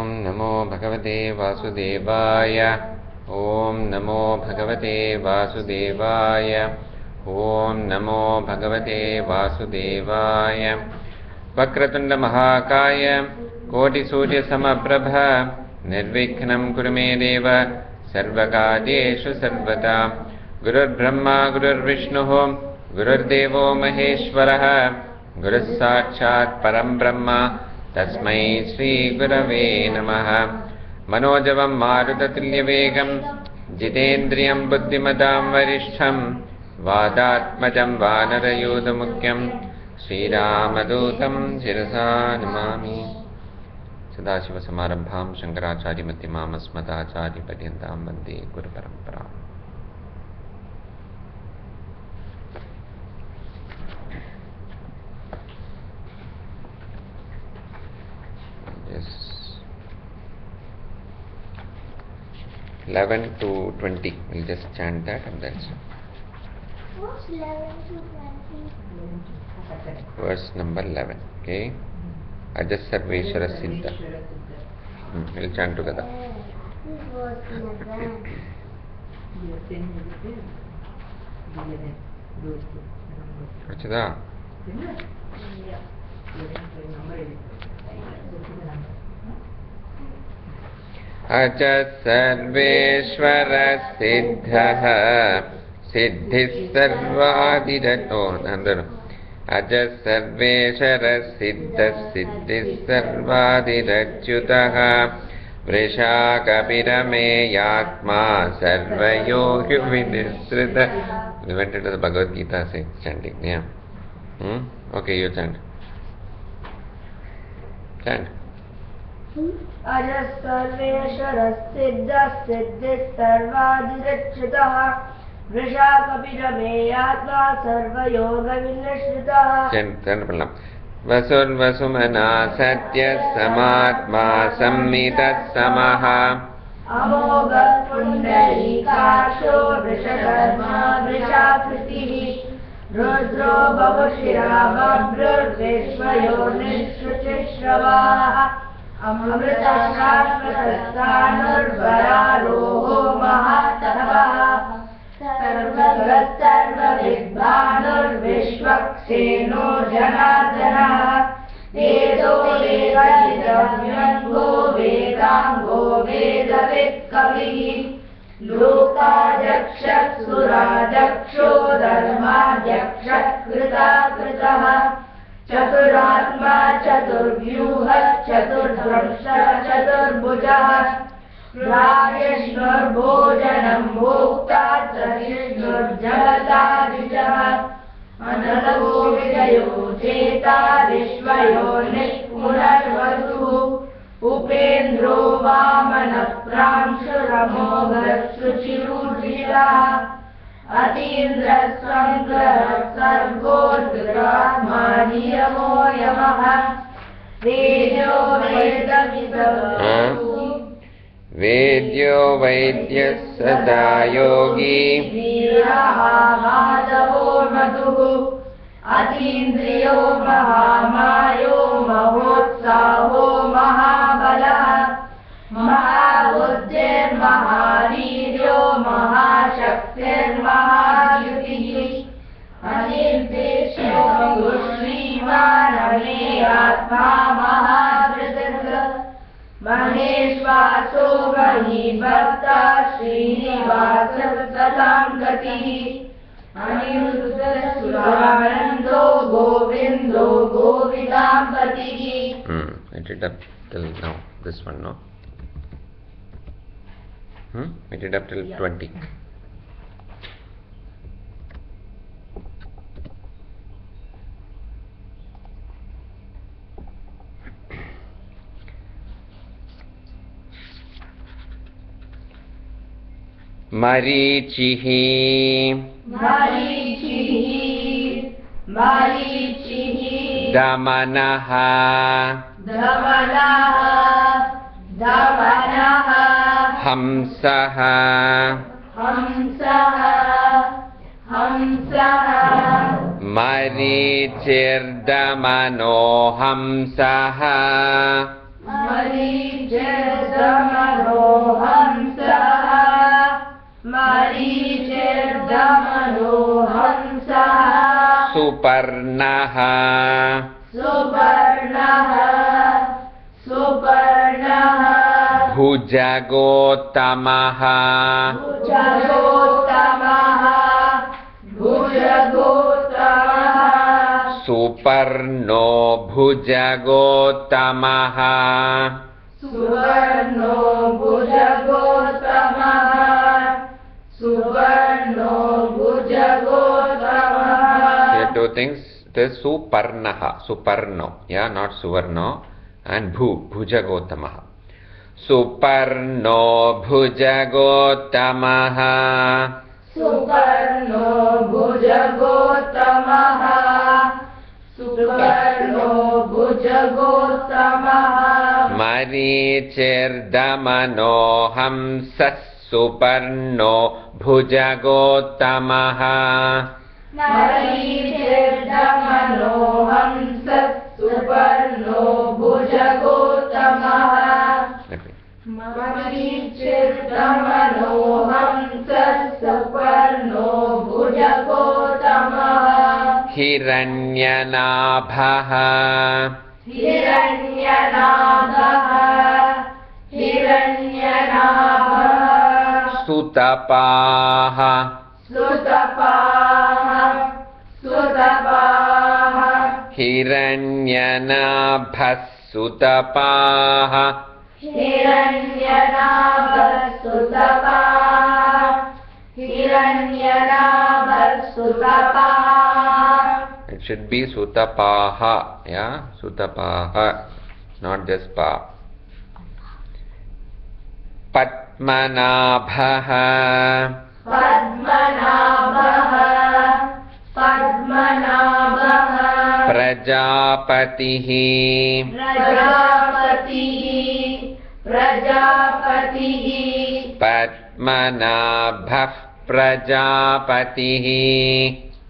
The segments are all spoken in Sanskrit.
ॐ नमो भगवते वासुदेवाय ॐ नमो भगवते वासुदेवाय ॐ नमो भगवते वासुदेवाय वक्रतुण्डमहाकाय कोटिसूर्यसमप्रभ निर्विघ्नं कुरु मे देव सर्वकार्येषु सर्वदा गुरुर्ब्रह्मा गुरुर्विष्णुः गुरुर्देवो महेश्वरः गुरुः साक्षात् परं ब्रह्म तस्मै श्रीगुरवे नमः मनोजवं मारुततुल्यवेगं जितेन्द्रियं बुद्धिमतां वरिष्ठं वातात्मजं वानरयूथमुख्यं श्रीरामदूतं शिरसा नमामि सदाशिवसमारम्भां शङ्कराचार्यमध्यमाम् अस्मदाचार्यपर्यन्तां वन्दे गुरुपरम्पराम् Yes. 11 to 20. We'll just chant that and that's it. What's 11 to 20? Verse number 11. Okay. Ajas Sarveshwara Siddha. We'll chant together. This was 11. Achada. Ajas Sarveshwara Siddha Siddhis Sarvadirato Nandana Ajas Sarveshwara Siddha Siddhis Sarvadirachyutaha Vrishakapirame Yatma Sarvayogi Vinisrita. We went into the Bhagavad Gita chanting. Yeah. Okay, you chant. Chant. Ajas Sarveshwara Siddha Siddhis Sarvadirachyutah Vrishakapirame Yatma Sarvayoga Vinashritaha. Chant Pranam. Vasurvasumana Satya Samatma Sammitas Samaha Amoga Pundarikasho Vrishakarma Vrishakritihi Rudro Bhavushira Babhrur Vishvayo Nishruchishravaha Amrita Shashvatasthanur Vararoho Mahatavaha Sarvagat Sarvavidbhanur Vishvakseno Janardanaha Vedo Vedavyango Vedango Vedavit Kavihi Lokajakshak Surajaksho Dharmajakshak Krita Kritaha Chaturatma Chaturvyuha Chaturdramsha Chaturbhujaha Rajeshnur Bhojanam Bhokta Trahishnur Jalatadijaha Analago Vijayo Cheta Vishvayo Nishpunarvasuhu Upendro Vamana Pramshuramoghat Suchirudhiraha Atindra Sangara Sargodratma Niyamo Yamaha Vedyo Vedavidavasu Vedyo Vaidya Sada Yogi Viraha Madhavo Madhuhu Atindriyo Mahamayo Mahotsaho Mahabalaha Mahabuddhir Mahaviryo Mahashaktir Mahadyutihi Anirteshyo Shrimaname Atma Mahadritirga Maheshvaso Mahibhakta Srinivasa Satam Gatihi Aniruddha Suranando Govindo Govidam Patihi. I did up till now. This one, no? I did up till 20. Marichihi Marichihi Marichihi Damanaha Damanaha Damanaha Hamsaha Hamsaha Hamsaha Marichirdamano Hamsaha मरीचिर्दमनो हंसः मरीचिर्दमनो हंसः सुपर्णः सुपर्णः सुपर्णः भुजगोत्तमः भुजगोत्तमः भुजगोत्तमः सुपर्णो भुजगोत्तमः सुवर्णो भुजगोत्तमः सुवर्णो भुजगोत्तमः. Here two things. This Suparnaha, Suparno, yeah, not Suvarno, and Bhujagotamaha. Suparno Bhujagotamaha. Suparno भुजगोत्तमः Suparno भुजगोत्तमः Marichirdamano Hamsas Suparno Bhujagotamaha. मरीचिर्दमनो हंसः सुपर्णो भुजगोत्तमः मरीचिर्दमनो हंसः सुपर्णो भुजगोत्तमः Hiranyanaabhah. हिरण्यनाभः हिरण्यनाभः Sutapah. सुतपाः सुतपाः Hiranyanaabhah Sutapah. हिरण्यनाभः सुतपाः हिरण्यनाभः सुतपाः. It should be Sutapaha, yeah, Sutapaha, not just Pa. Padmanabhaha. पद्मनाभः पद्मनाभः Prajapatihi. प्रजापतिः प्रजापतिः Padmanabhah Prajapatihi.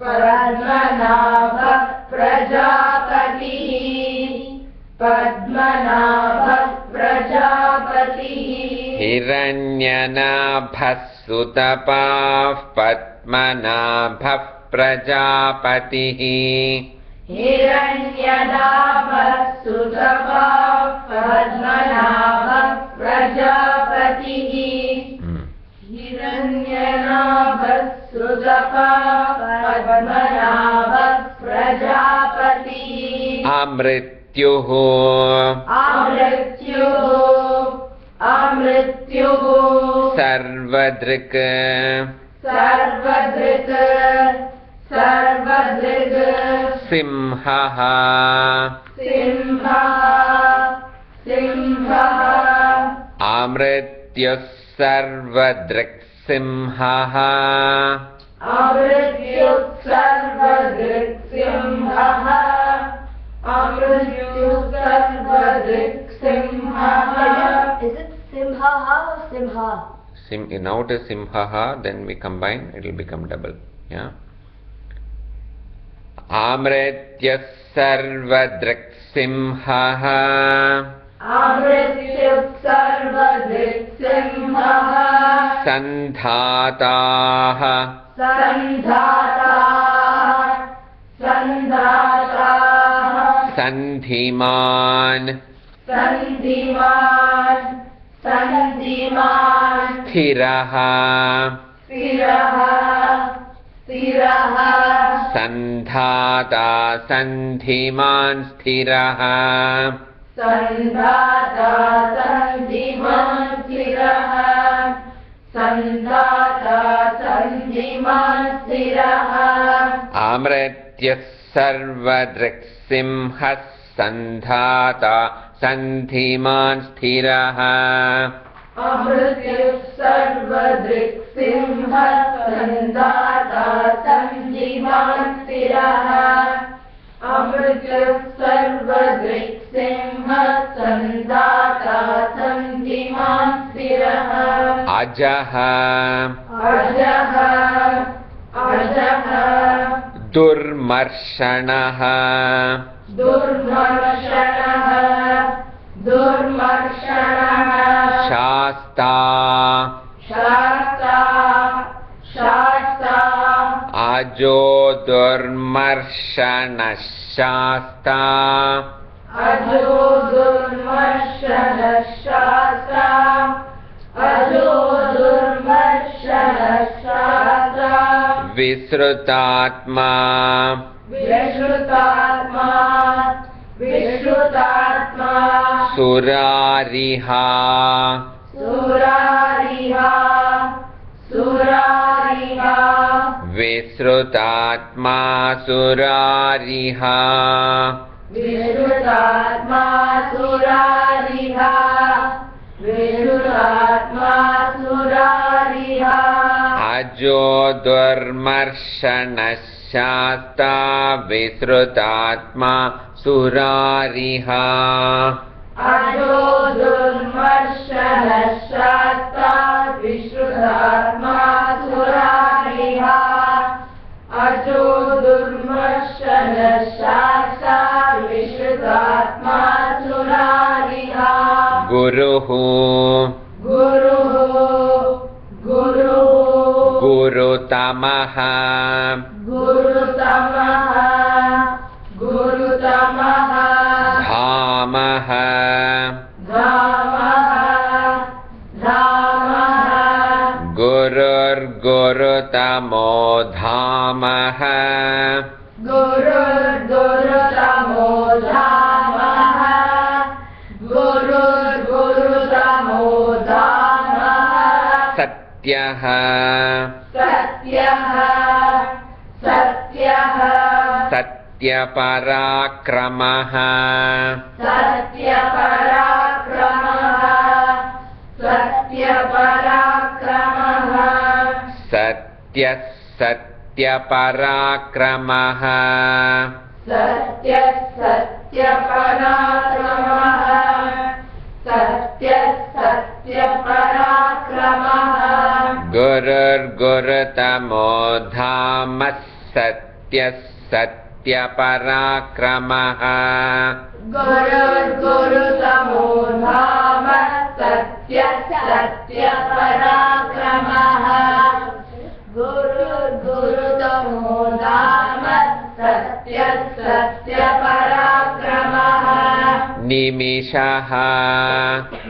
पद्मनाभः प्रजापतिः पद्मनाभः प्रजापतिः Hiranyanabhah Sutapah Padmanabhah Prajapatihi. हिरण्यनाभः सुतपाः पद्मनाभः प्रजापतिः हिरण्यनाभः सुतपाः पद्मनाभः प्रजापतिः Amrityuh. अमृत्युः अमृत्युः Sarvadrik. सर्वदृक् सर्वदृक् Simhaha. सिंहः सिंहः Amrityus Sarvadrik Simhaha. अमृत्युः सर्वदृक् सिंहः अमृत्युः सर्वदृक् सिंहः. Is it Simha or Simha? Now it is Simhaha, then we combine, it will become double. Yeah. Amrityas Sarvadrik Simhaha. अमृत्युः सर्वदृक् सिंहः Sandhataah. सन्धाताः सन्धाताः Sandhiman. सन्धिमान् सन्धिमान् Sthiraha. स्थिरः स्थिरः Sandhata Sandhiman Sthiraha. सन्धाता सन्धिमान् स्थिरः सन्धाता सन्धिमान् स्थिरः Amrityas Sarvadrik Simhas Sandhata Sandhiman Sthiraha. अमृत्युः सर्वदृक् सिंहः सन्धाता सन्धिमान् स्थिरः अमृत्युः सर्वदृक् सिंहः सन्धाता सन्धिमान् स्थिरः Ajaha. अजः अजः Durmarshanaha. दुर्मर्षणः दुर्मर्षणः शास्ता शास्ता शास्ता अजो दुर्मर्शन शास्ता अजो दुर्मर्शन शास्ता अजो दुर्मर्शन शास्ता विश्रुतात्मा विश्रुतात्मा विश्रुतात्मा सुरारिहा सुरारिहा सुरारिहा विश्रुतात्मा सुरारिहा विश्रुतात्मा सुरारिहा विश्रुतात्मा सुरारिहा अजो दुर्मर्शन शास्ता विश्रुतात्मा सुरारिहा अजो दुर्मर्शन शास्ता विश्रुतात्मा सुरारिहा अजो दुर्मर्शन शास्ता विश्रुतात्मा सुरारिहा गुरुः गुरुः गुरुः गुरुतमः गुरुतमः गुरुतमः धामः धामः धामः गुरुर्गुरुतमो धामः गुरुर्गुरुतमो धामः गुरुर्गुरुतमो धामः सत्यः सत्यः सत्यः सत्यपराक्रमः सत्यपराक्रमः सत्यपराक्रमः सत्यः सत्यपराक्रमः सत्यः सत्यपराक्रमः सत्यः सत्यपराक्रमः गुरुर्गुरुतमो धामः सत्यः सत्यपराक्रमः गुरुर्गुरुतमो धाम सत्यः सत्यपराक्रमः गुरुर्गुरुतमो धाम सत्यः सत्यपराक्रमः निमिषः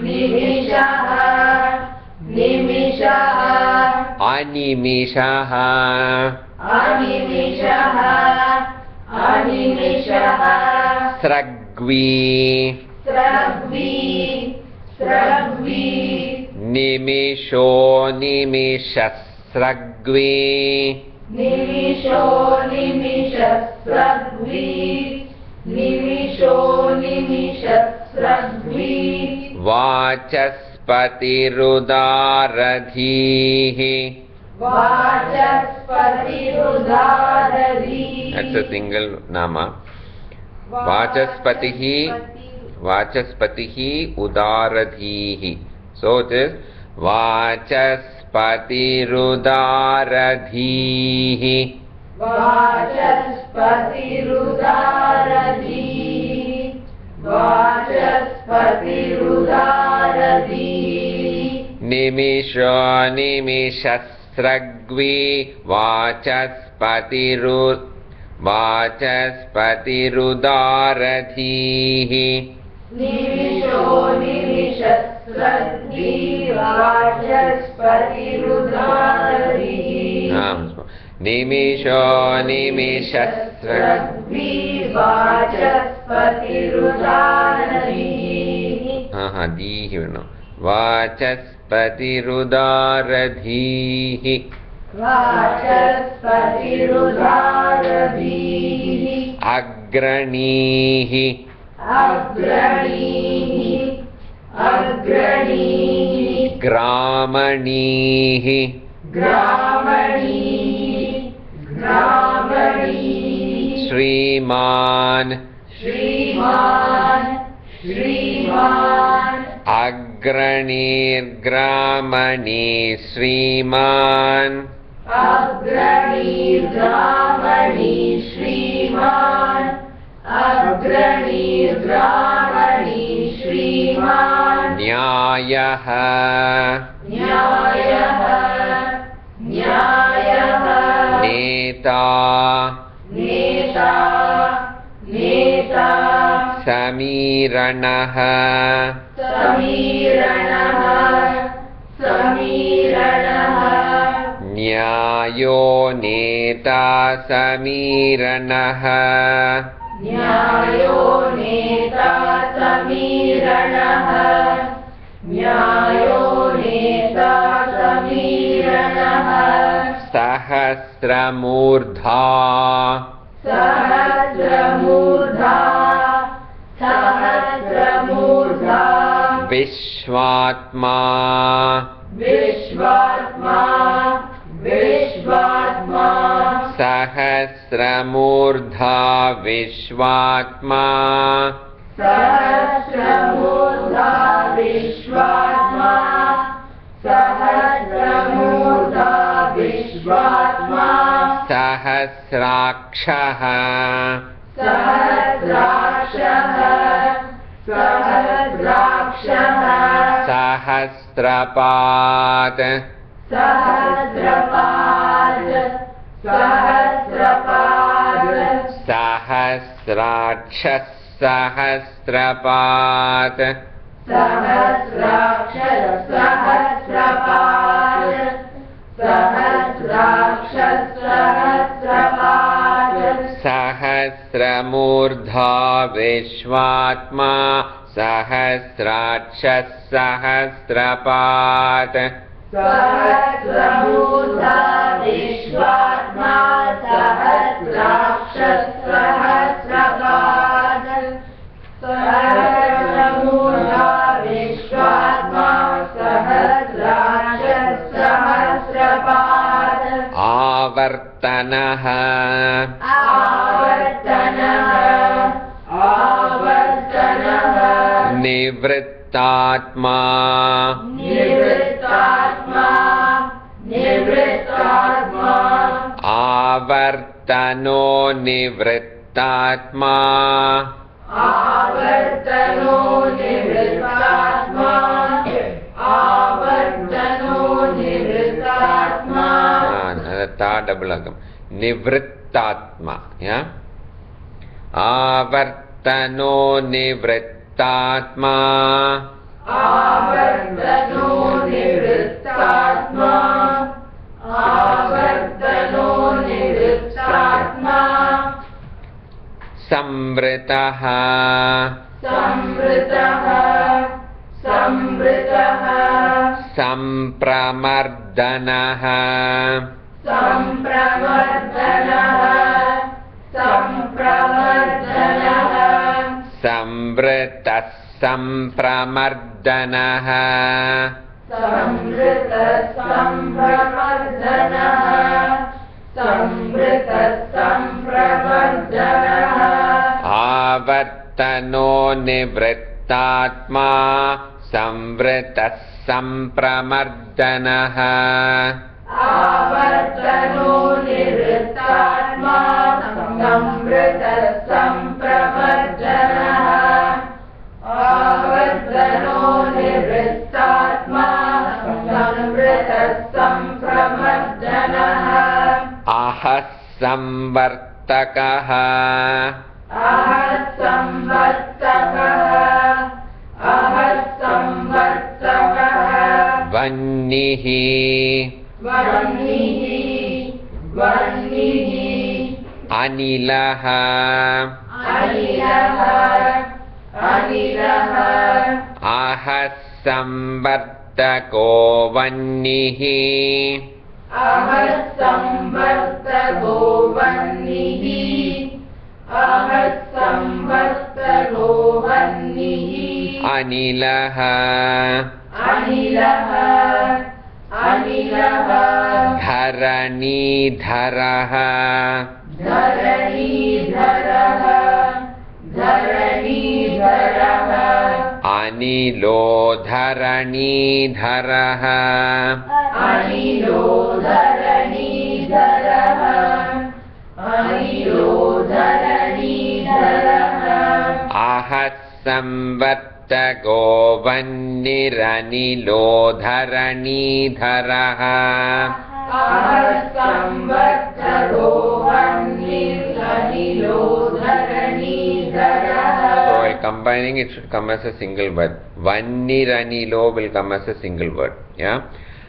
निमिषः निमिषः अनिमिषः अनिमिषः अनिमिषः स्रग्वी स्रग्वी स्रग्वी निमिषो निमिषस्रग्वी निमिषो निमिषस्रग्वी निमिषो निमिषस्रग्वी वाचस्पतिरुदारधीः वाचस्पतिरुदारधीः That's a single nama. Vachaspatihi udaradhihi. So it is Vachaspatirudaradhihi. वाचस्पतिरुदारधीः वाचस्पतिरुदारधीः Nimisho nimishasragvi vachaspatirudaradhihi. निमिषो निमिषस्रग्वी वाचस्पतिरुदारधीः निमिषो निमिषस्रग्वी वाचस्पतिरुदारधीः दीहि वर्णो वाचस्पतिरुदारधीः वाचस्पतिरुदारधीः अग्रणीः अग्रणीः अग्रणीः ग्रामणीः ग्रामणीः ग्रामणीः श्रीमान् श्रीमान् श्रीमान् अग्रणीर्ग्रामणी श्रीमान् अग्रणीर्ग्रामणी श्रीमान् अग्रणीर्ग्रामणी श्रीमान् न्यायः न्यायः न्यायः नेता नेता नेता समीरणः समीरणः समीरणः न्यायो नेता समीरणः न्यायो नेता समीरणः न्यायो नेता समीरणः सहस्रमूर्धा सहस्रमूर्धा सहस्रमूर्धा विश्वात्मा विश्वात्मा विश्वात्मा सहस्रमूर्धा विश्वात्मा सहस्रमूर्धा विश्वात्मा सहस्रमूर्धा विश्वात्मा सहस्राक्षः सहस्राक्षः सहस्राक्षः सहस्रपाद सहस्रपाद सहस्रपाद सहस्राक्षः सहस्रपाद सहस्राक्षर सहस्रपाद सहस्राक्षर सहस्रपाद सहस्रमूर्धा विश्वात्मा सहस्राक्षः सहस्रपाद सहस्रमूर्धा विश्वात्मा सहस्राक्षर सहस्रपाद सहस्रमूर्धा विश्वात्मा सहस्राक्षर सहस्रपाद आवर्तनः आवर्तनः आवर्तनः निवृत्तात्मा निवृत्तात्मा निवृत्तात्मा आवर्तनो निवृत्तात्मा आवर्तनो निवृत्तात्मा आवर्तनो निवृत्तात्मा ता डबल अगम निवृत्तात्मा या आवर्तनो निवृत्तात्मा आवर्तनो निवृत्तात्मा आवर्तनो निवृत्तात्मा संवृतः संवृतः संवृतः संप्रमर्दनः संप्रवर्धनः संप्रवर्धनः संवृतः संप्रमर्दनः संवृत संप्रवर्धनः संवृत संप्रवर्धनः आवर्तनो निवृत्तात्मा संवृतः संप्रमर्दनः आवर्तनो निवृत्तात्मा संवृत संप्रवर्धनः आवर्तनो निवृत्तात्मा संवृत संप्रवर्धनः अहः संवर्तकः अहः संवर्तकः अहः संवर्तकः वह्निः वह्निः वह्निः अनिलः अनिलः अनिलः अहः संवर्तको वह्निः अहः संवर्तको वह्निः अहः संवर्तको वह्निः अनिलः अनिलः अनिलः धरणीधरः धरणीधरः धरणीधरः अनिलो धरणीधरः अनिलो धरणीधरः अनिलो धरणीधरः अहः संवर्तको संवर्तको वह्निरनिलो धरणीधरः संवर्तको वह्निरनिलो धरणीधरः. So while combining it should come as a single word. Vannirανilo will come as a single word. Yeah.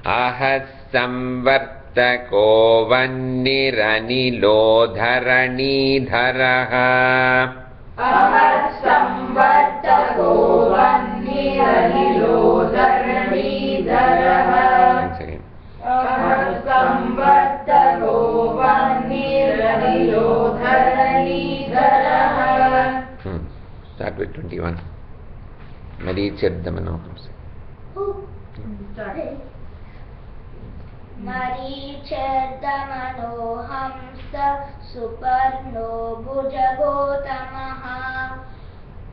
Ahas samvartako vannirανilo dharanidharaha. Ahas samvartako vannirανilo dharanidharaha. Once again. Ahas samvartako vannirανilo dharanidharaha. Start with 21. Marichirdamanokams. Marichirdamanō hamsa suparno bhujagotamaha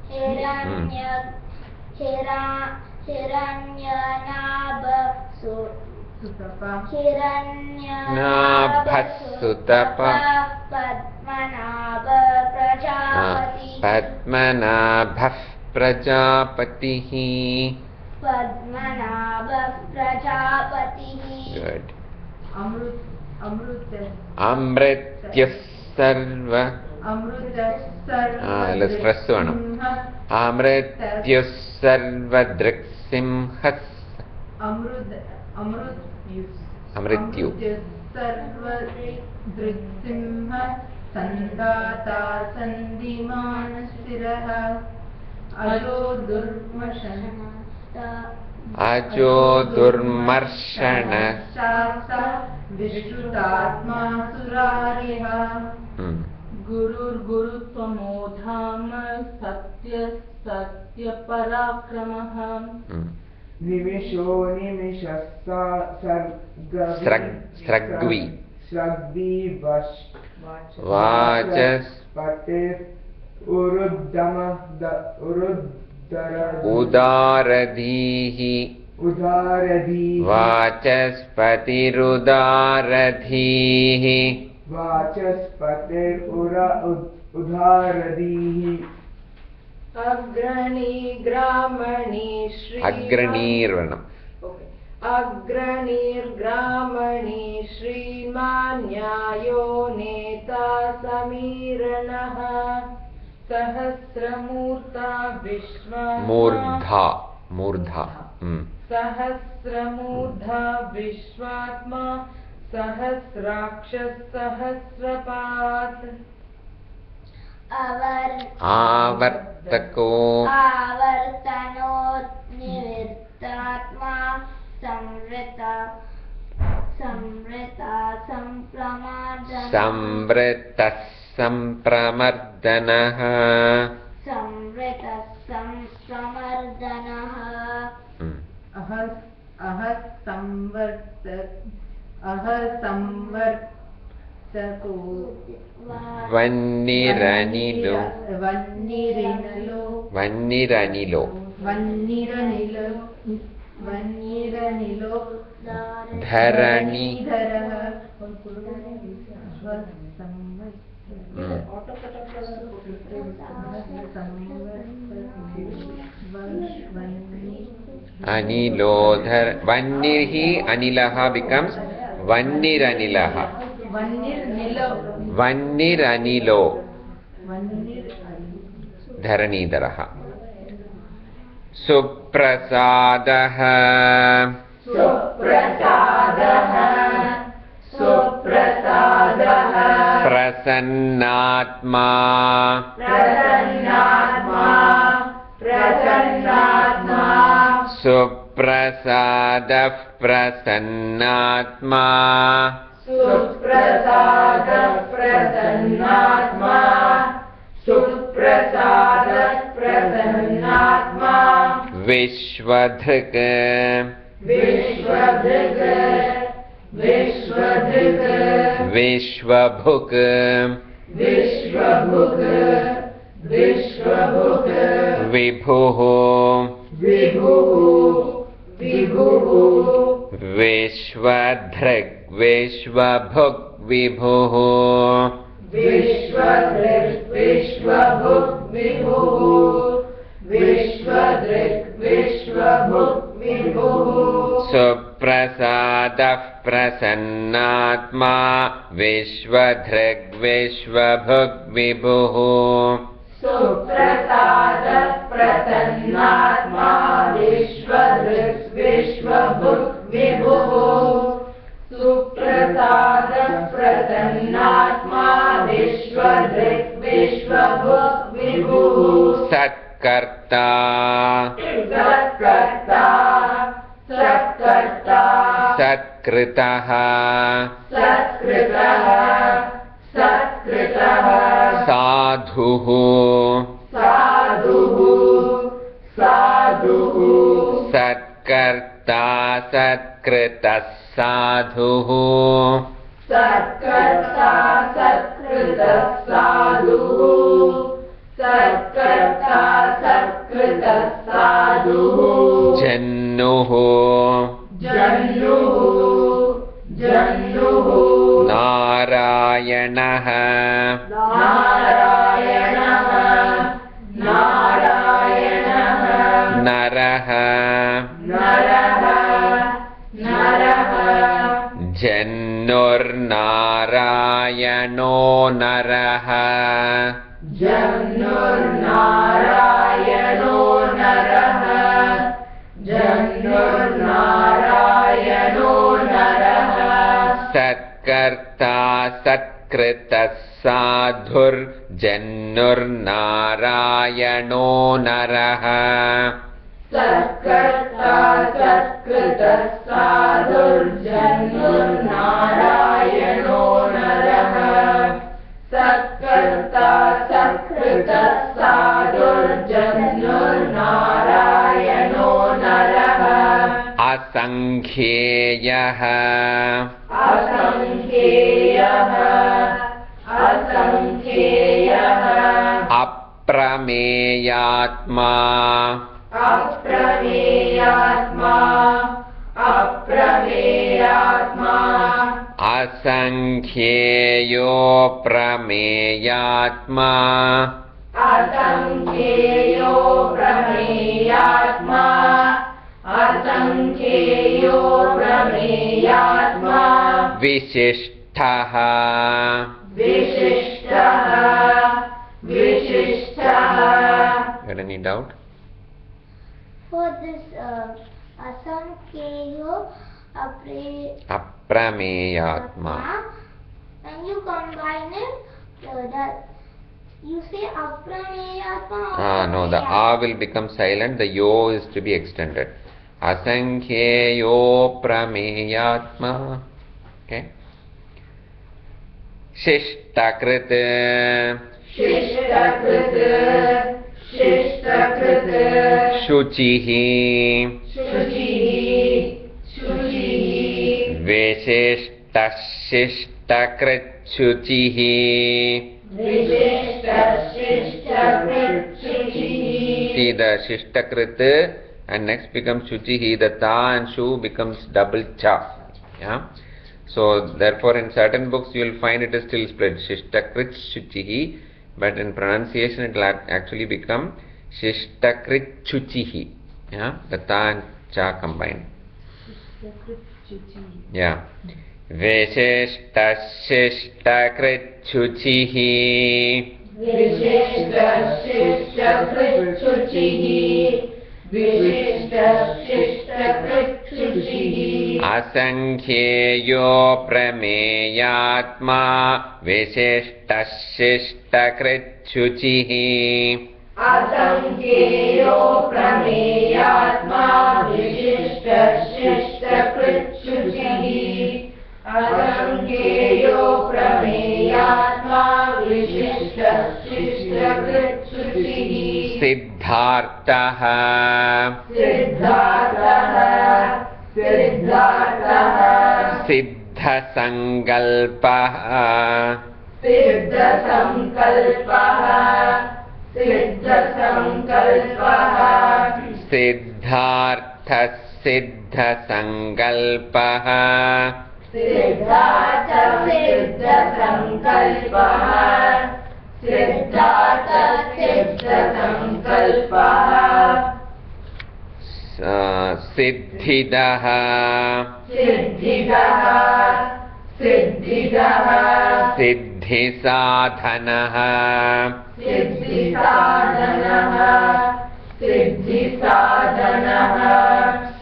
hiranyanabha Nabhasutapa Padmanabha Prajapati Padmanabha Prajapatihi. Padmanabha Prajapatihi. Good. Amrutyas Sarva. Let's press one. Amrityus Sarva Driksimhas. Amrityu. Sarva Driksimha Sandata Sandimanasiraha Ajo Durmarshana Shasa Vishrutatma Surariha Gurur Guruttamodhama Satya Satya Parakramaha Nimisho Nimishasta Sragvi. Sragvi Vajas Patir Uruddama Udaradhihi. Udaradhihi Vachaspatirudaradhihi. Vachaspatir Udaradhihi. Agrani Gramani Shri Agranirvanam. Agranir Gramani Shrimanyayo Neta Samiranaha Sahasramurta Vishwa Murdha. Sahasramurdha Vishwatma Sahasrakshas Sahasrapat Avartako. Avartano nivirtatma samvrita Samvrita Sampramardanaha. Samvrita Sampramardanaha. Ahas samvartako Vanniranilo. Dharanidharaha. Anilodhar. Vannirhi Anilaha becomes Vanniranilaha. Vanniranilo. Dharanidharaha. Suprasadaha. Prasannatma. Suprasadah prasannatma. Vishwadhik. Vishwabhuk. Vibhuhu. Vishwadhrik. Vishwabhuk. Vibhuhu. Vishwadhrik. सुप्रसादः प्रसन्नात्मा विश्वधृग्विश्वभुग्विभुः सुप्रसादः प्रसन्नात्मा विश्वधृग्विश्वभुग्विभुः सुप्रसादः प्रसन्नात्मा विश्वधृग्विश्वभुग्विभुः सत्कर्ता सत्कर्ता सत्कर्ता सत्कृतः सत्कृतः सत्कृतः साधुः साधुः साधुः सत्कर्ता सत्कृतः साधुः सत्कर्ता सत्कृतः साधुः सत्कर्ता सत्कृतः साधुः जन्नुः जन्युः जन्युः नारायणः नारायणः नारायणः नरः नरः नरः जन्नुर्नारायणो नरः जन्युर्नारायणो नरः जन्युर्नारायणो नरः सत्कर्ता सत्कृतः साधुर्जन्नुर्नारायणो नरः सत्कर्ता सत्कृतः साधुर्जन्युर्नारायणो नरः सत्कर्ता सत्कृतः साधुर्जन्युर्नारायणो नरः असङ्ख्येयः असङ्ख्येयः असङ्ख्येयः अप्रमेयात्मा अप्रमेयात्मा अप्रमेयात्मा असङ्ख्येयो प्रमेयात्मा असङ्ख्येयो प्रमेयात्मा असङ्ख्येयो प्रमेयात्मा विशिष्टः विशिष्टः विशिष्टः Got any doubt? For this asamkheyo Aprameyatma. when you combine it, that you say aprameyatma. No, the A will become silent, the Yo is to be extended. Asankhyeyo prameyatma. Okay. Shishtakrit. शिष्टकृत शिष्टकृत Shuchihi. शुचिः शुचिः Vishishtashistakrit Shuchihi. विशिष्टशिष्टकृत शुचिः See the Shishtakrit and next becomes Shuchihi. The Ta and Shu becomes double Cha. Yeah. So therefore in certain books you will find it is still split Shishtakrit Shuchihi, but in pronunciation it will actually become Shishtakrit Chuchihi. Yeah, the Ta and Cha combined. Yeah. Vishishtashistakrit Chuchihi. विशिष्टशिष्टकृत शुचिः विशिष्टशिष्टकृत शुचिः असङ्ख्येयो प्रमेयात्मा विशिष्टशिष्टकृत् शुचिः असङ्ख्येयो प्रमेयात्मा विशिष्टशिष्टकृत शुचिः असङ्ख्येयो प्रमेयात्मा विशिष्टशिष्टकृत शुचिः सिद्धार्थः सिद्धार्थः सिद्धार्थः सिद्धसङ्कल्पः सिद्धसङ्कल्पः सिद्धसङ्कल्पः सिद्धार्थः सिद्धसङ्कल्पः सिद्धार्थ सिद्धसङ्कल्पः सिद्धार्थ सिद्धसङ्कल्पः सिद्धिदः सिद्धिदः सिद्धिदः सिद्धिसाधनः सिद्धिसाधनः सिद्धिसाधनः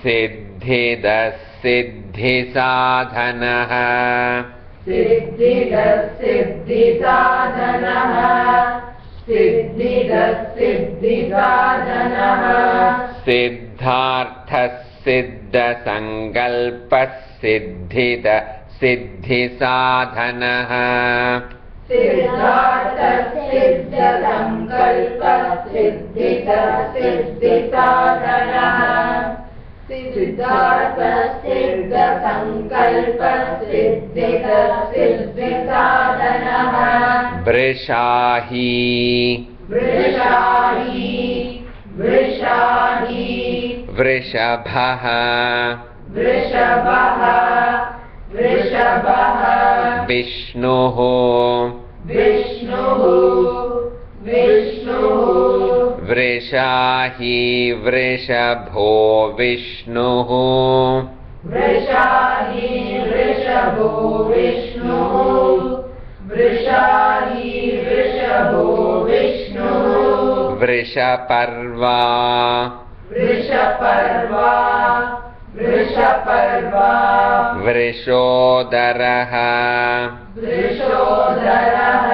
सिद्धिदः सिद्धिसाधनः सिद्धिदः सिद्धिसाधनः सिद्धिदः सिद्धिसाधनः सिद्धार्थः सिद्धसङ्कल्पः सिद्धिदः सिद्धिसाधनः सिद्धार्थः सिद्धसङ्कल्पः सिद्धिदः सिद्धिसाधनः सिद्धार्थः सिद्धसङ्कल्पः सिद्धिदः सिद्धिसाधनः वृषाही वृषाही वृषाही वृषभः वृषभः वृषभः विष्णुः विष्णुः विष्णुः वृषाही वृषभो विष्णुः वृषाही वृषभो विष्णुः वृषाही वृषभो विष्णुः Vrishaparva Vrishaparva Vrishaparva वृषोदरः वृषोदरः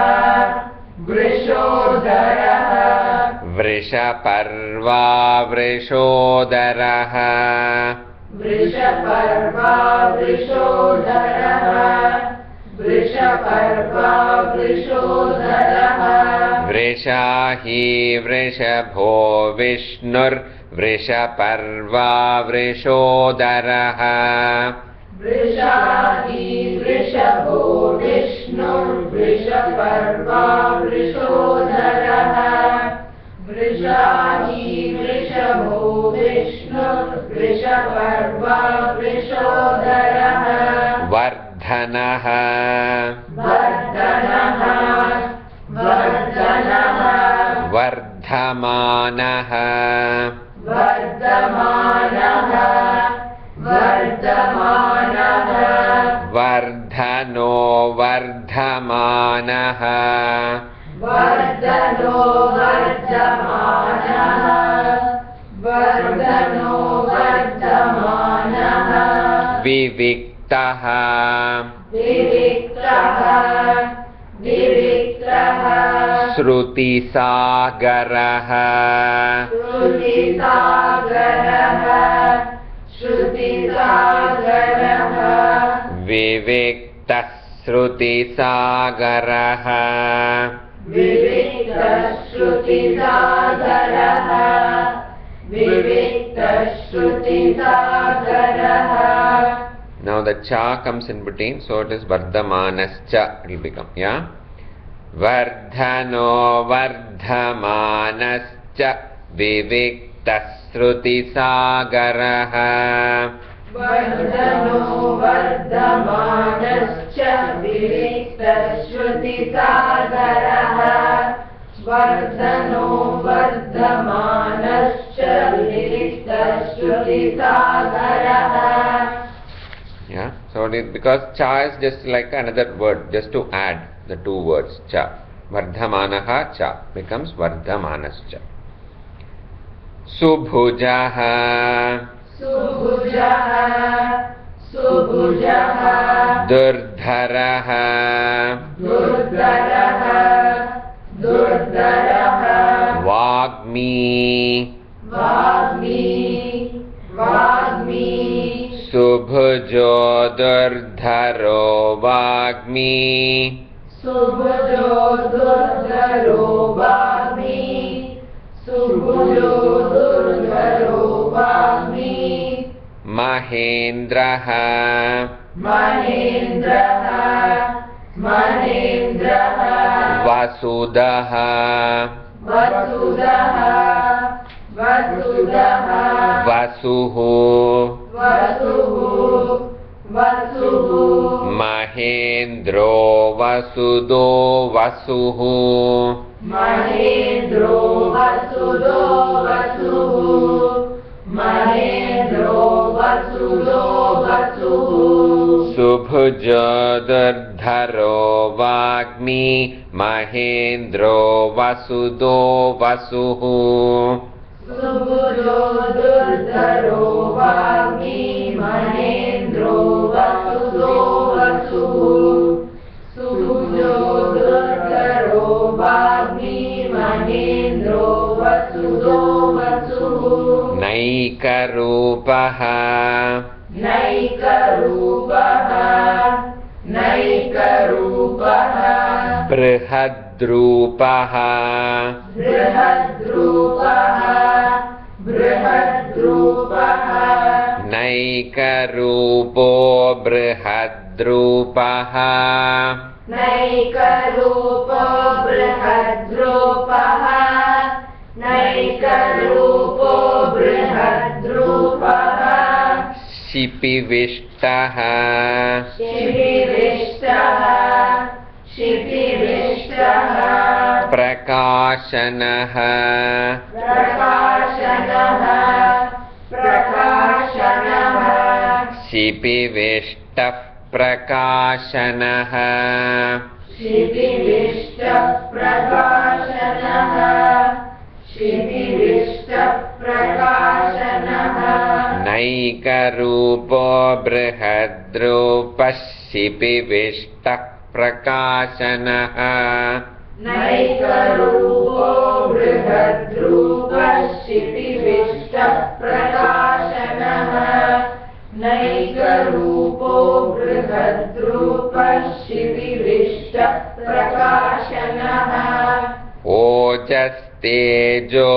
वृषोदरः Vrishaparva वृषोदरः Vrishaparva वृषोदरः Vrishaparva वृषोदरः वृषाही वृषभो विष्णुर्वृषपर्वा वृषोदरः वृषाही वृषभो विष्णुर्वृषपर्वा वृषोदरः वृषाही वृषभो विष्णुर्वृषपर्वा वृषोदरः वर्धनः वर्धनः वर्धनः वर्धमानः वर्धमानः वर्धमानः वर्धनो वर्धमानः वर्धनो वर्धमानः वर्धनो वर्धमानः विविक्तः विविक्तः विविक्तः श्रुतिसागरः श्रुतिसागरः श्रुतिसागरः विविक्तः श्रुतिसागरः विविक्तः श्रुतिसागरः विविक्तः श्रुतिसागरः. Now the cha comes in between, so it is vardhamanascha, it will become, yeah? Vardhano vardhamanascha viviktasrutisagaraha. Vardhano vardhamanascha viviktasrutisagaraha. Vardhano vardhamanascha viviktasrutisagaraha. Yeah, so it is because cha is just like another word, just to add the two words cha. Vardhamanaha cha becomes vardhamanascha. Subhujaha. Subhujaha. Subhujaha. Durdharaha. Durdharaha. Durdharaha. Vagmi. Vagmi. Vagmi. Subhujo durdharo vagmi. Subhujo durdharo vagmi. Subhujo durdharo vagmi. Mahendraha. Mahendraha. Mahendraha. Vasudaha. Vasudaha. Vasudaha. Vasuhu. Vasuhu. Vasuhu. Mahendro vasudo vasuhu. Mahendro Vasudo Vasuhu. Mahendro Subhujo Durdharo Vagmi Mahendro Vasudo Vasuhu. Subhujo Durdharo Vagmi Mahendro Vasudo Vasuhu. Subhujo Durdharo Vagmi Mahendro Vasudo Vasuhu. Naikarupaha Naikarupaha Naikarupaha Brihadrupaha Brihadrupaha Brihadrupaha Naikarupo Brihadrupaha Naikarupo Brihadrupaha Naikarupo Brihadrupaha Shipivishtaha Shipivishtaha Shipivishtaha Prakashanaha Prakashanaha Prakashanaha Shipivishta Prakashanaha Shipivishta Prakashanaha Shipivishta Prakashanaha Naikarupo Brihadrupashipivishta Prakashanaha Naikarupo Brihadrupa Shipivishta Prakashanaha Naikarupo Brihadrupa Shipivishta Prakashanaha Ojastejo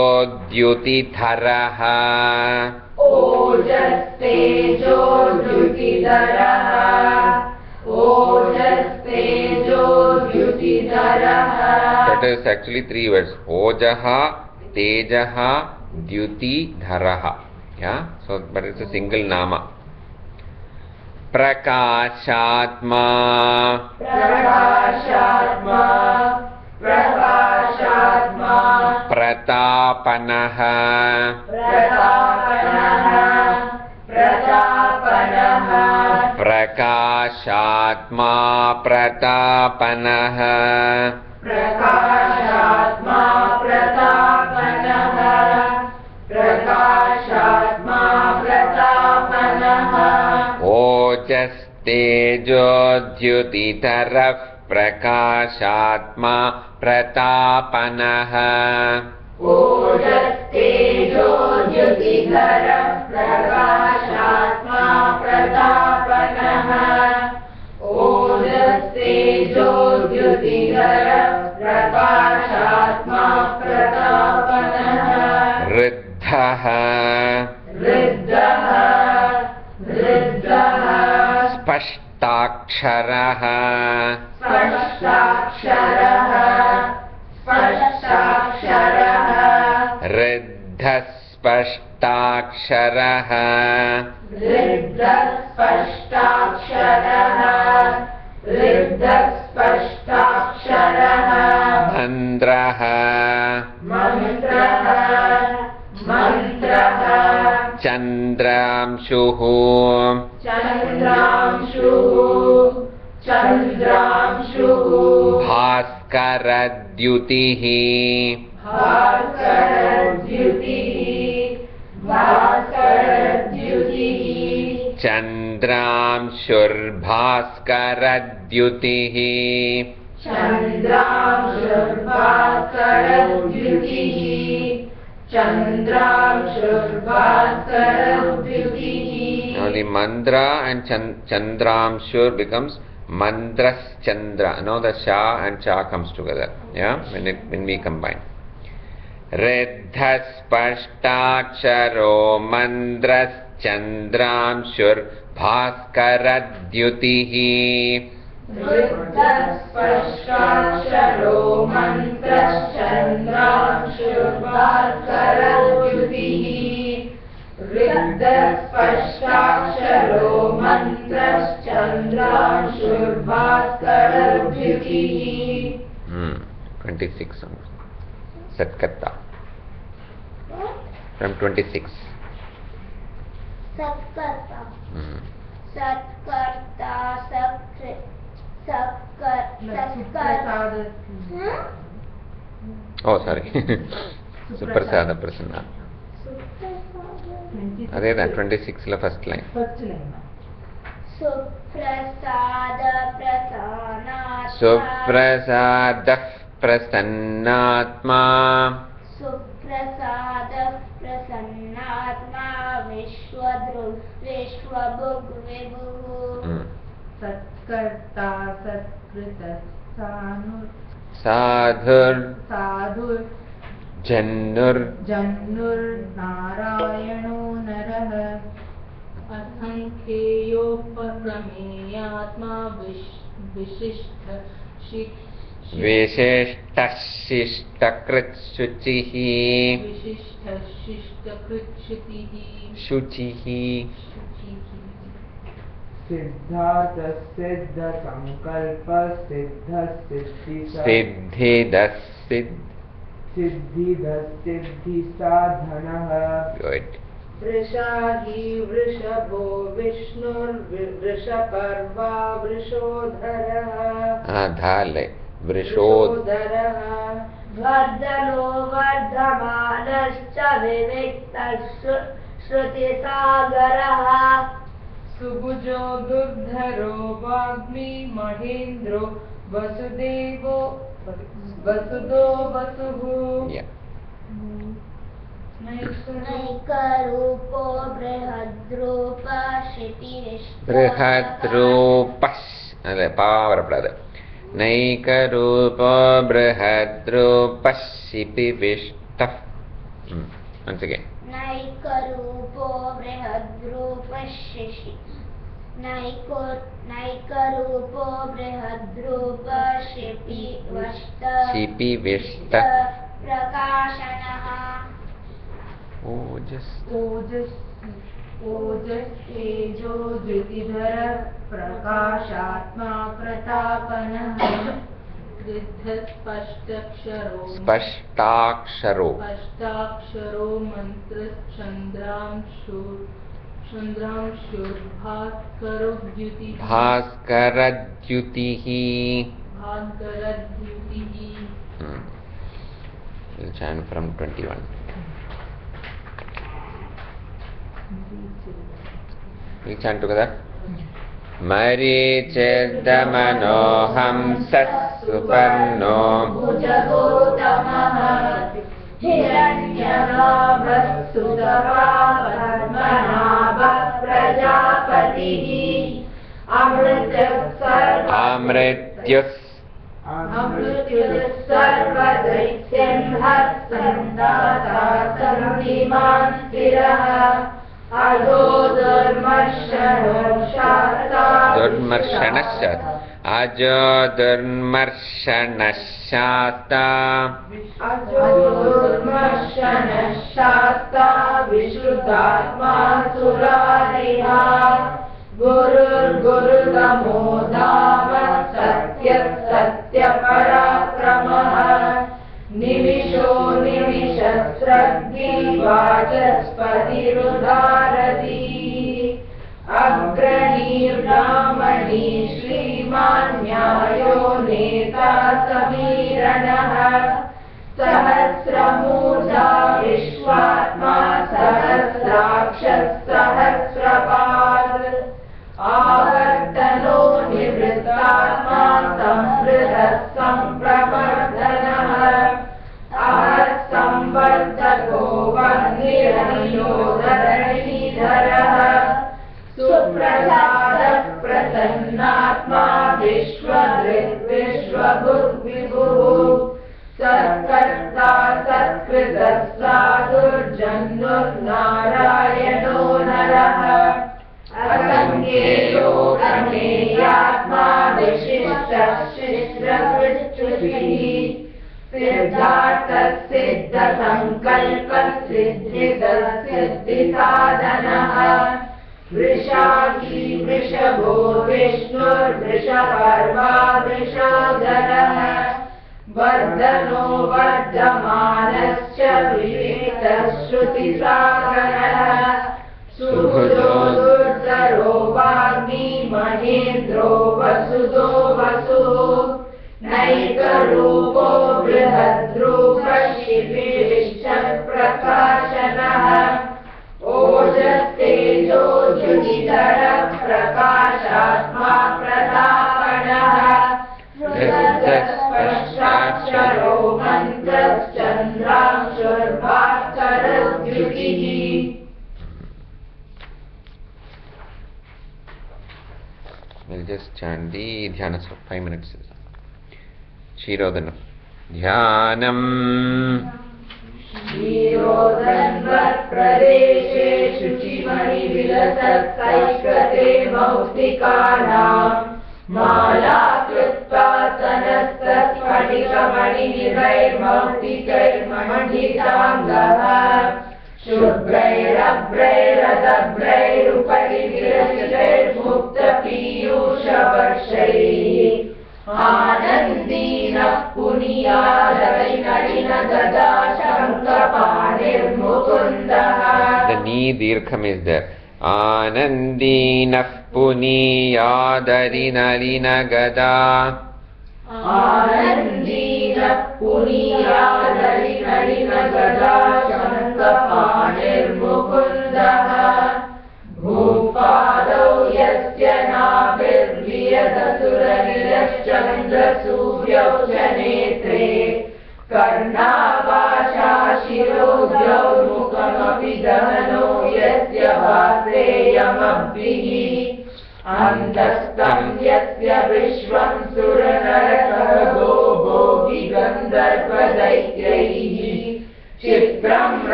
Dyutitharaha Ojastejo Dyutitharaha Ojastejo Dyutitharaha. That is actually 3 words. Ojaha, Tejaha, Dyutitharaha. Yeah, so but it's a single nama. Prakashatma Prakashatma Prakashatma Pratapanaha Pratapanaha Pratapanaha Prakashatma Pratapanaha Prakashatma Pratapanaha Prakashatma Pratapanaha Ojastejo Dyutitaraf Prakashatma Pratapanaha Ojastejo Dyutithara Prakashatma Pratapanaha Ojastejo Dyutithara Prakashatma Pratapanaha Riddhaha Riddhaha Riddhaha Spashtaksharaha Spashtaksharaha Spashtaksharaha Riddhaspashtaksharaha Riddhaspashtaksharaha Riddhaspashtaksharaha Mandraha Mantraha Mantraha Chandramshuhu Chandramshuhu Chandramshuhu Bhaskaradyutihi Bhaskaradyutihi Bhaskaradyutihi Chandramshurbhaskaradyutihi Chandramshurbhaskaradyutihi Chandramshurbhaskaradyutihi. Now the mandra and Chandramshur becomes Mandras Chandra. Now the Sha and Cha comes together. Yeah, when we combine. Riddhaspashtaksharo Mandras Chandramshur Bhaskaradyutihi. Riddhaspashtaksharo mantraschandramshurbhaskaradyutihi. Riddhaspashtaksharo mantraschandramshurbhaskaradyutihi. 26 songs. Satkarta. From 26. Satkarta. Satkarta Suprasada. Oh, sorry. Suprasada Prasanna. Adhe da 26 la first line. First line. Suprasada Prasanatma. Suprasada Prasannatma. Suprasada Prasannatma Vishwabhug Vibhu. Satkarta Satkrita Sadhur Sadhur Jannur Jannur Narayano Narah Asankheyoprameyatma Vishishta Vishishtashistakrit Shuchihi Vishishta Shishtakritshitihi Shuchihi Siddhartha Siddha Sankalpa Siddha Siddhisa Siddhidas Siddhida Siddhi Sadhanaha. Good. Vrishahi Vrishabho Vishnur Vrishaparva Vrishodharaha Adhale Vrishod Vardhano Vardhamanascha Viviktasya Shrutisagaraha. Subhujo Dugdharo Vagmi Mahendro Vasudevo Vasudo Vasuhu. Yeah. Naikarupo Brihadrupa Shitirish. Brihadrupas. Adhe pa varappadadu. Naikarupa Brihadrupas Sipi Vishtaf. Once again. Naikarupo Brihadrupa Shishi. Naikarupo Brihadrupa Shipi Vashta. Sipi Vishta. Prakashanaha. Ojas. Ojas Tejo Dritidhara Prakashatma Pratapanaha Riddha Spashtaksharo Spashtaksharo. Spashtaksharo Mantra Chandramshur Bhaskaro Dyutihi Bhaskaradyutihi. Bhaskaradyutihi. We'll chant from 21. We'll chant together. Marichirdamanoham sasuparno Bhujagotamaha Hiranyanabrasudava Padmanabha Prajapatihi Amrityus Amrityus Sarvadaityamhat Sandata Saruniman Stiraha Ajo Durmarshanashat. Ajo Durmarshanashata. Ajurmashanashasta Vishuddhatma Surariha Guru Damodama Satya Satya Parakramaha Nimisho Nimishasraggi Vachaspati Rudharati Agranir Ramani Shriman Nyayo Neta Samiranaha Sahasramurja Vishwatma Sahasrakshas Sahasrapad Avartano Nivrittatma Samriddhas Sampravardhanaha Ahasambardhako Vagniraniyodharanidharaha Suprasada Prasannatma Vishwadrit Vishwabhut Vibhuhu Satkarta Satkrita Sadhur Jannur Narayano Naraha Asankhyeyo Prameyatma Vishishta Shishrakritchuti Siddhartha Siddha Sankalpa Siddhida Siddhisadhanaha Vrishahi Vrishabho Vishnur Vrishaparva Vrishodharaha Vardhano Vardhamanascha Viviktasya Shrutisagaraha Subhujo Durdharo वाग्मी महेन्द्रो वसुदो वसुः नैकरूपो बृहद्रूपशिबिविश्वप्रकाशनः ओजस्तेजो द्युतिधरः प्रकाशात्मा प्रतापनः हृदस्पश्चाक्षरो मन्त्रश्चन्द्रांशुर्भास्करद्युतिः We'll just chant the dhyana for 5 minutes. Shirodhanam. Dhyanam. शीरोदन्वत्प्रदेशे शुचिमणिविलसत्सैकते मौक्तिकानां मालाकृत्वा तनस्तस्फटिकमणिनिभैर्मौक्तिकैर्मण्डिताङ्गः शुभ्रैरभ्रैरदभ्रैरुपरि विरचितैर्मुक्तपीयूषवर्षैः आनन्दीनः पुनीयादरिनलिनगदा शङ्खपाणिर्मुकुन्दः. The knee dirgham is there. Anandinah puniyadarinalina gada. आनन्दीनः पुनीयादरिनलिनगदा शङ्खपाणिर्मुकुन्दः. भूपादौ यस्य नाभिर्वियदसुरनिलश्चन्द्रसूर्यौ च नेत्रे कर्णावाशा शिरोद्यौ मुखमपि दहनो यस्य वासेयमब्धिः अन्तस्तं यस्य विश्वं सुरनरकर्गो भोगि गन्धर्वदैत्यैः चित्रं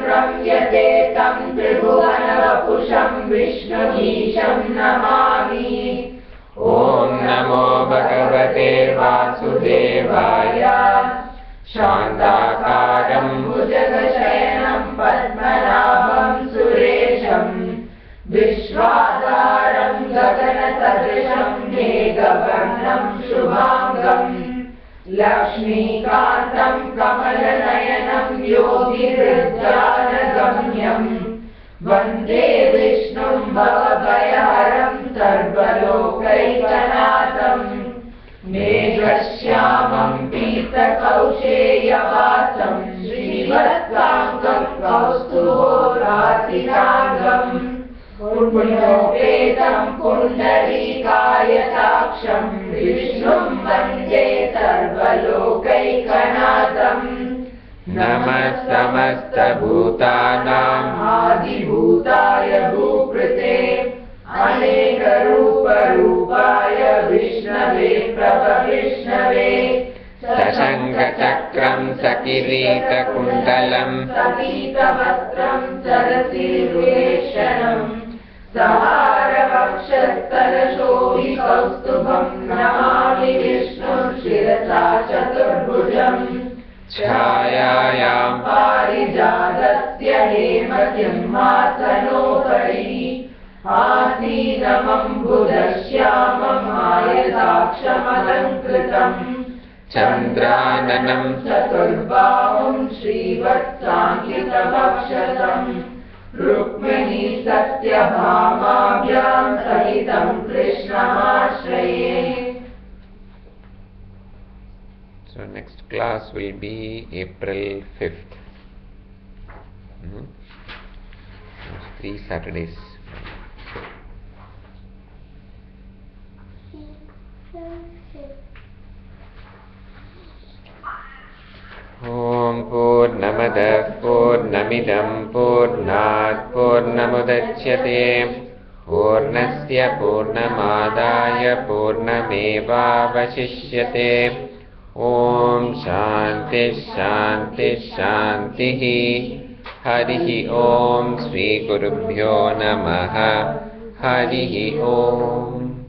रम्यते तं त्रिभुवनवपुषं विष्णुमीशं नमामि. ॐ नमो भगवते वासुदेवाय. शान्ताकारं भुजगशयनं पद्मनाभं सुरेशं विश्वाधारं गगनसदृशं मेघवर्णं शुभाङ्गम् लक्ष्मीकान्तं कमलनयनं योगिहृद्यानगम्यं वन्दे विष्णुं भवभयहरं सर्वलोकैकनाथं मेघश्यामं पीतकौशेयवासं श्रीवत्साङ्गं कौस्तुभोरासिताङ्गं पुण्योपेतं पुण्डरीकायताक्षं विष्णुं वन्दे सर्वलोकैकनाथं. नमः समस्तभूतानाम् आदिभूताय भूकृते अनेकरूपरूपाय विष्णवे प्रभविष्णवे सशङ्खचक्रं सकिरीटकुण्डलं सपीतवस्त्रं सरसीर्वेषणं सहारवक्षस्थलशोभिकौस्तुभं नमामि विष्णुं शिरसा चतुर्भुजम्. छायायां पारिजातस्य हेमसिंहासनोपरि आसीनमम्बुदश्याममायदाक्षमलङ्कृतम् चन्द्राननं चतुर्बाहुं श्रीवत्साङ्कितवक्षसम् रुक्मिणी सत्यभामाभ्यां सहितं कृष्णमाश्रये. So next class will be April 5th. 3 Saturdays. Om Purnamadah Purnamidam Purnat Purnamudachyate Purnasya Purnamadaya Purnamevavashishyate. Om Shanti Shanti Shantihi. Harihi Om Sri Gurubhyo Namaha. Harihi Om.